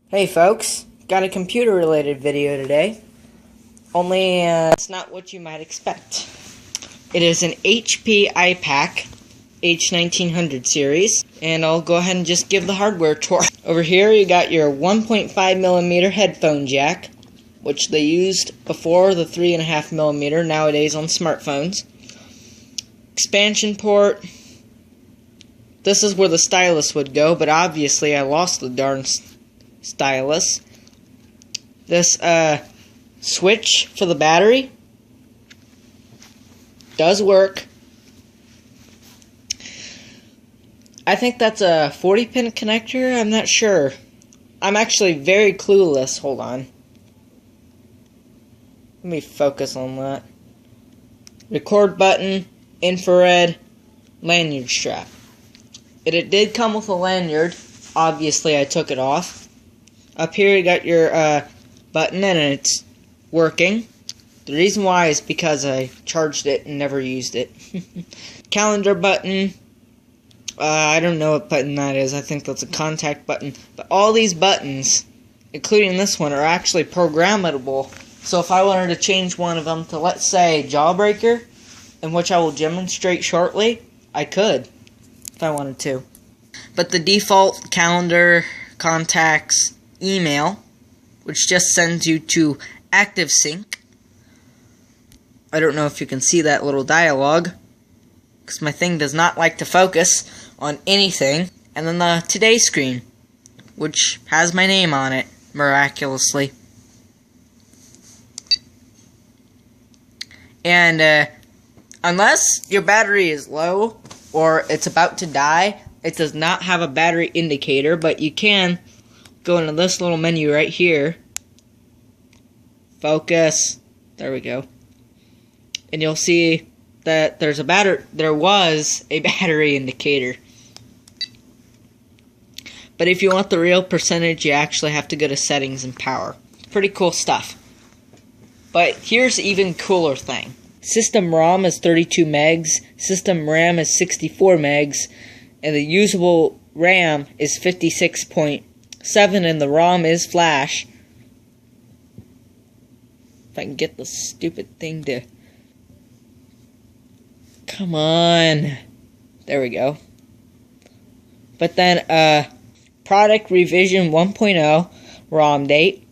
Hey folks, got a computer related video today, only it's not what you might expect. It is an HP iPAQ H1900 series, and I'll go ahead and just give the hardware tour. Over here you got your 1.5mm headphone jack, which they used before the 3.5mm nowadays on smartphones. Expansion port. This is where the stylus would go, but obviously I lost the darn stylus. This switch for the battery does work. I think that's a 40-pin connector. I'm not sure. I'm actually very clueless. Hold on. Let me focus on that. Record button, infrared, lanyard strap. It did come with a lanyard. Obviously, I took it off. Up here you got your button and it's working. The reason why is because I charged it and never used it. Calendar button. I don't know what button that is. I think that's a contact button. But all these buttons, including this one, are actually programmable. So if I wanted to change one of them to, let's say, Jawbreaker, in which I will demonstrate shortly, I could, if I wanted to. But the default calendar, contacts, email, which just sends you to ActiveSync. I don't know if you can see that little dialogue, because my thing does not like to focus on anything. And then the Today screen, which has my name on it, miraculously. And unless your battery is low or it's about to die, it does not have a battery indicator, but you can go into this little menu right here. Focus. There we go. And you'll see that there was a battery indicator. But if you want the real percentage, you actually have to go to settings and power. Pretty cool stuff. But here's an even cooler thing. System ROM is 32 megs, system RAM is 64 megs, and the usable RAM is 56.7, and the ROM is flash. If I can get the stupid thing to... Come on. There we go. But then, product revision 1.0, ROM date,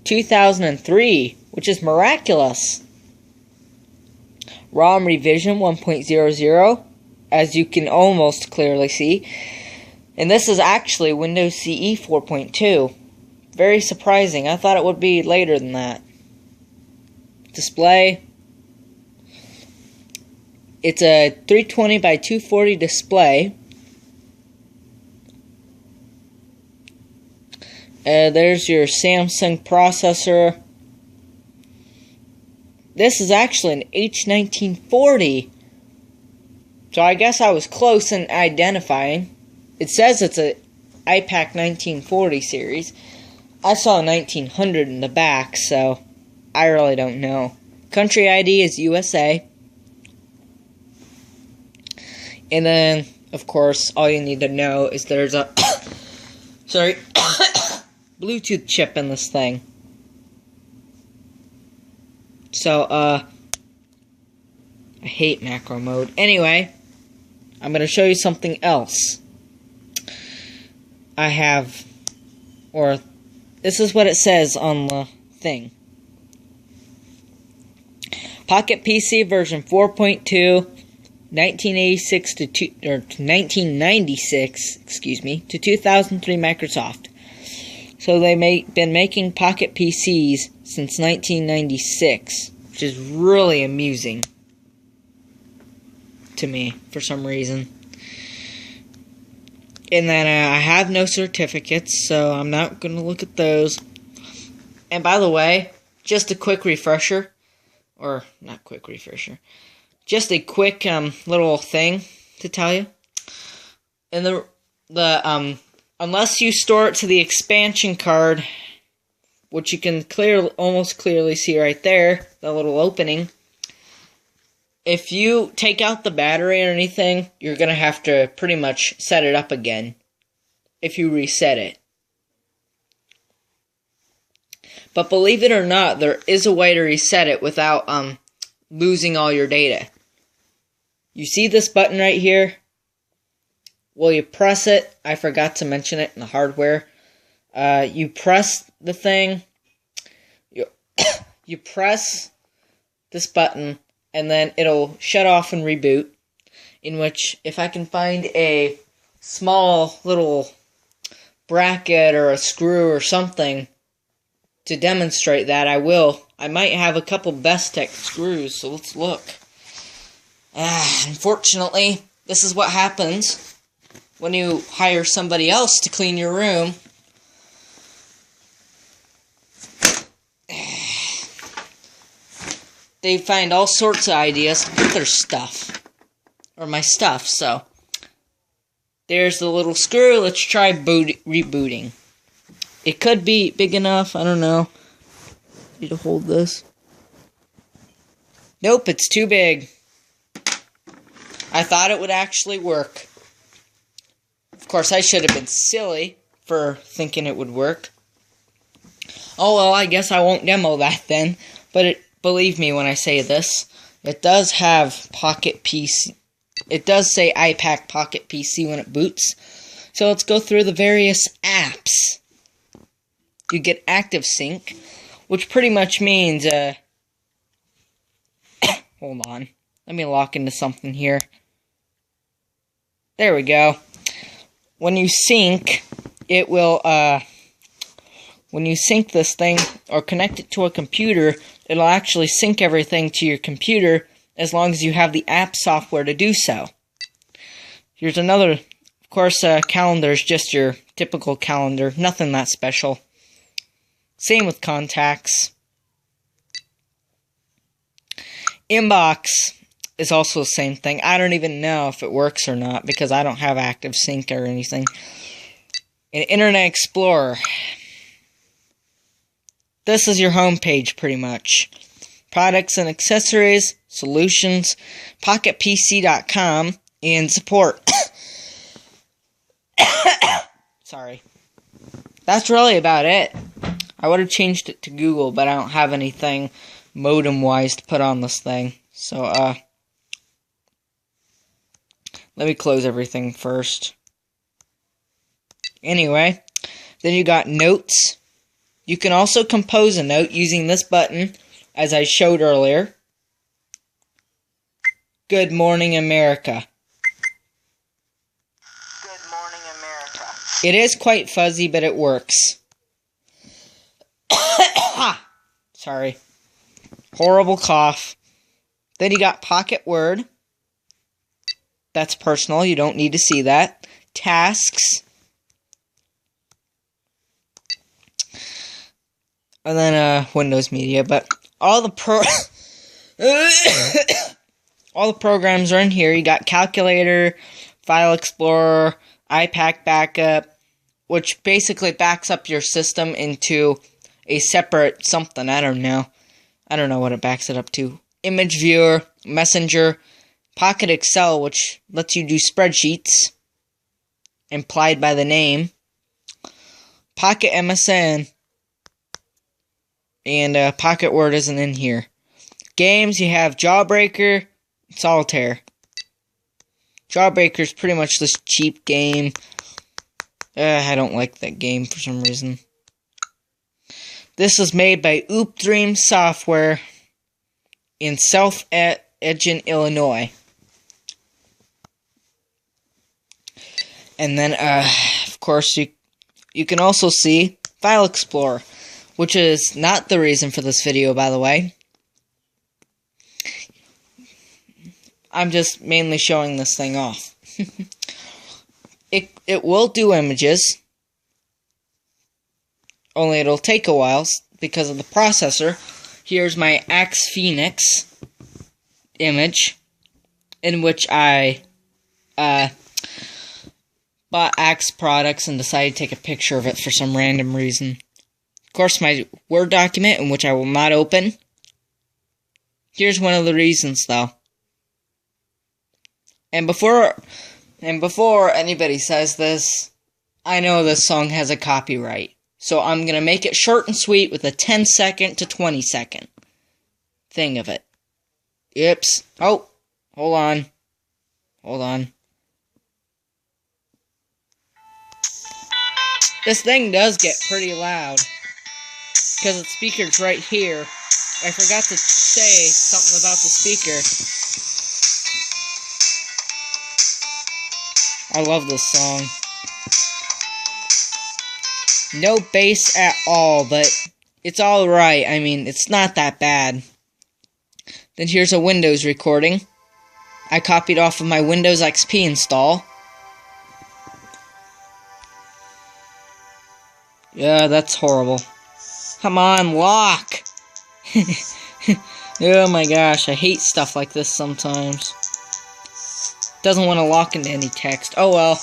2003, which is miraculous. ROM revision 1.00, as you can almost clearly see. And this is actually Windows CE 4.2. Very surprising. I thought it would be later than that. Display. It's a 320 by 240 display. There's your Samsung processor. This is actually an H1940. So I guess I was close in identifying. It says it's a iPAQ 1940 series. I saw a 1900 in the back, so I really don't know. Country ID is USA. And then, of course, all you need to know is there's a Bluetooth chip in this thing. So, I hate macro mode. Anyway, I'm going to show you something else. This is what it says on the thing. Pocket PC version 4.2, 1996 to 1996, excuse me, to 2003 Microsoft. So they've been making Pocket PCs since 1996, which is really amusing to me for some reason. And then I have no certificates, so I'm not going to look at those. And by the way, just a quick refresher, or not quick refresher, just a quick little thing to tell you. And unless you store it to the expansion card, which you can almost clearly see right there, the little opening. If you take out the battery or anything, you're going to have to pretty much set it up again if you reset it. But believe it or not, there is a way to reset it without losing all your data. You see this button right here? Well, you press it. I forgot to mention it in the hardware. You press the thing. You press this button, and then it'll shut off and reboot. In which, if I can find a small little bracket or a screw or something to demonstrate that, I will. I might have a couple Bestech screws, so let's look. Unfortunately, this is what happens when you hire somebody else to clean your room. They find all sorts of ideas to put their stuff. Or my stuff, so. There's the little screw. Let's try rebooting. It could be big enough. I don't know. Need to hold this. Nope, it's too big. I thought it would actually work. Of course, I should have been silly for thinking it would work. Oh well, I guess I won't demo that then. But believe me when I say this, it does have Pocket PC. It does say iPAQ Pocket PC when it boots. So let's go through the various apps. You get Active Sync, which pretty much means, hold on. Let me lock into something here. There we go. When you sync, it will, when you sync this thing, or connect it to a computer, it'll actually sync everything to your computer, as long as you have the app software to do so. Here's another, of course, calendar is just your typical calendar, nothing that special. Same with contacts. Inbox is also the same thing. I don't even know if it works or not, because I don't have Active Sync or anything. And Internet Explorer. This is your home page, pretty much. Products and accessories, solutions, pocketpc.com, and support. Sorry. That's really about it. I would have changed it to Google, but I don't have anything modem-wise to put on this thing. So, let me close everything first. Anyway, then you got notes. You can also compose a note using this button, as I showed earlier. Good morning, America. Good morning, America. It is quite fuzzy, but it works. Sorry. Horrible cough. Then you got Pocket Word. That's personal. You don't need to see that. Tasks. And then Windows Media. But all the all the programs are in here. You got Calculator, File Explorer, iPAQ Backup, which basically backs up your system into a separate something. I don't know. I don't know what it backs it up to. Image Viewer, Messenger, Pocket Excel, which lets you do spreadsheets, implied by the name, Pocket MSN, and Pocket Word isn't in here. Games, you have Jawbreaker, Solitaire. Jawbreaker's pretty much this cheap game. I don't like that game for some reason. This was made by Oop Dream Software in South Edgen, Illinois. And then, of course, you can also see File Explorer, which is not the reason for this video, by the way. I'm just mainly showing this thing off. It will do images, only it'll take a while because of the processor. Here's my Axe Phoenix image, in which I bought Axe products and decided to take a picture of it for some random reason. Of course, my Word document, in which I will not open. Here's one of the reasons, though. And before anybody says this, I know this song has a copyright. So I'm going to make it short and sweet with a 10-second to 20-second thing of it. Oops. Oh, hold on. Hold on. This thing does get pretty loud, because the speaker's right here. I forgot to say something about the speaker. I love this song. No bass at all, but it's alright. I mean, it's not that bad. Then here's a Windows recording. I copied off of my Windows XP install. Yeah, that's horrible. Come on, lock! Oh my gosh, I hate stuff like this sometimes. Doesn't want to lock into any text. Oh well.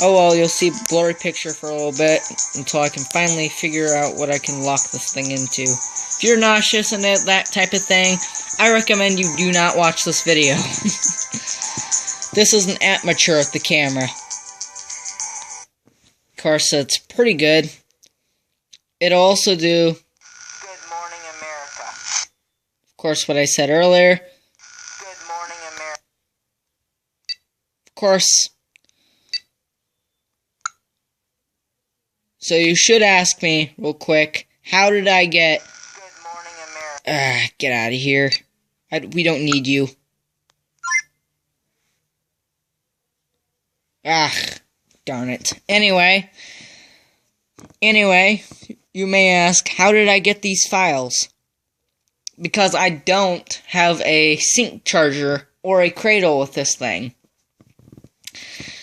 Oh well, you'll see blurry picture for a little bit until I can finally figure out what I can lock this thing into. If you're nauseous and that type of thing, I recommend you do not watch this video. This is an amateur at the camera. Of course, it's pretty good. It'll also do, Good morning, America. of course, what I said earlier. Good morning, America. Of course. So you should ask me, real quick, how did I get... Good morning, America. Get out of here. We don't need you. Darn it. Anyway, you may ask, how did I get these files? Because I don't have a sync charger or a cradle with this thing.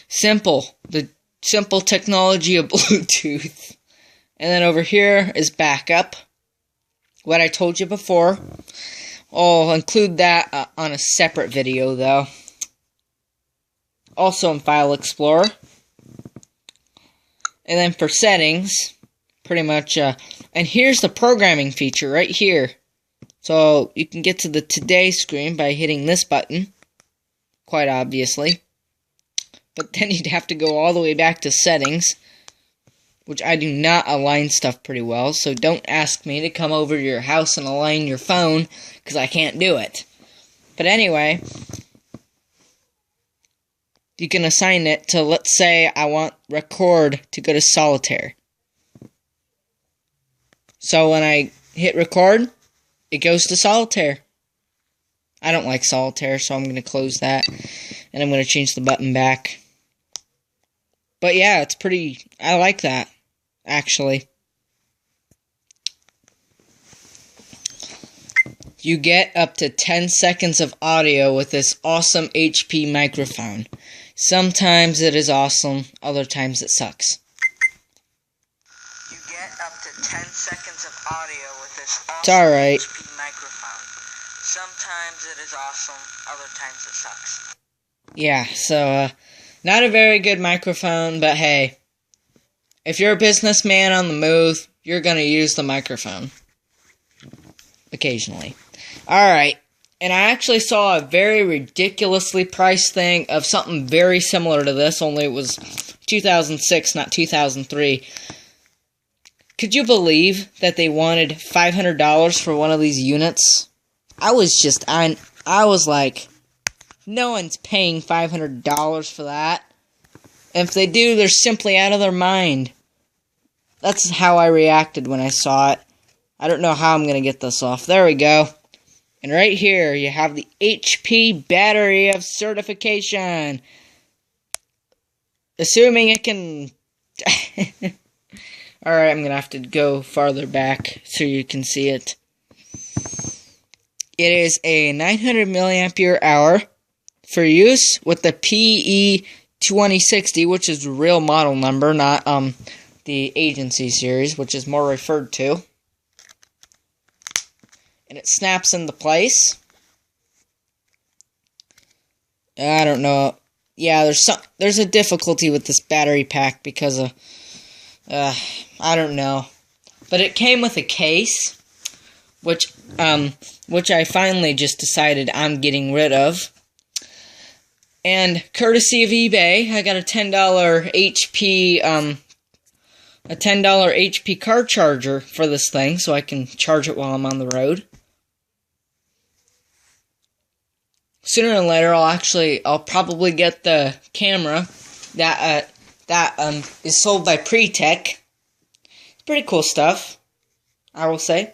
Simple. The simple technology of Bluetooth. And then over here is backup. What I told you before. I'll include that on a separate video, though. Also in File Explorer. And then for settings, pretty much, and here's the programming feature right here. So you can get to the Today screen by hitting this button, quite obviously. But then you'd have to go all the way back to settings, which I do not align stuff pretty well, so don't ask me to come over to your house and align your phone, because I can't do it. But anyway, you can assign it to, let's say, I want record to go to solitaire. So when I hit record, it goes to solitaire. I don't like solitaire, so I'm going to close that, and I'm going to change the button back. But yeah, it's pretty, I like that, actually. You get up to 10 seconds of audio with this awesome HP microphone. Sometimes it is awesome, other times it sucks. You get up to 10 seconds of audio with this awesome It's alright. HP microphone. Sometimes it is awesome, other times it sucks. Yeah, so, not a very good microphone, but hey, if you're a businessman on the move, you're gonna use the microphone. Occasionally. Alright, and I actually saw a very ridiculously priced thing of something very similar to this, only it was 2006, not 2003. Could you believe that they wanted $500 for one of these units? I was like, no one's paying $500 for that. And if they do, they're simply out of their mind. That's how I reacted when I saw it. I don't know how I'm going to get this off. There we go. And right here, you have the HP battery of certification. Assuming it can... Alright, I'm going to have to go farther back so you can see it. It is a 900 milliampere hour for use with the PE2060, which is the real model number, not the agency series, which is more referred to. And it snaps into place. I don't know. Yeah, there's a difficulty with this battery pack because of I don't know. But it came with a case, which I finally just decided I'm getting rid of. And courtesy of eBay, I got a $10 HP a $10 HP car charger for this thing so I can charge it while I'm on the road. Sooner or later, I'll probably get the camera that is sold by Pretech. It's pretty cool stuff, I will say.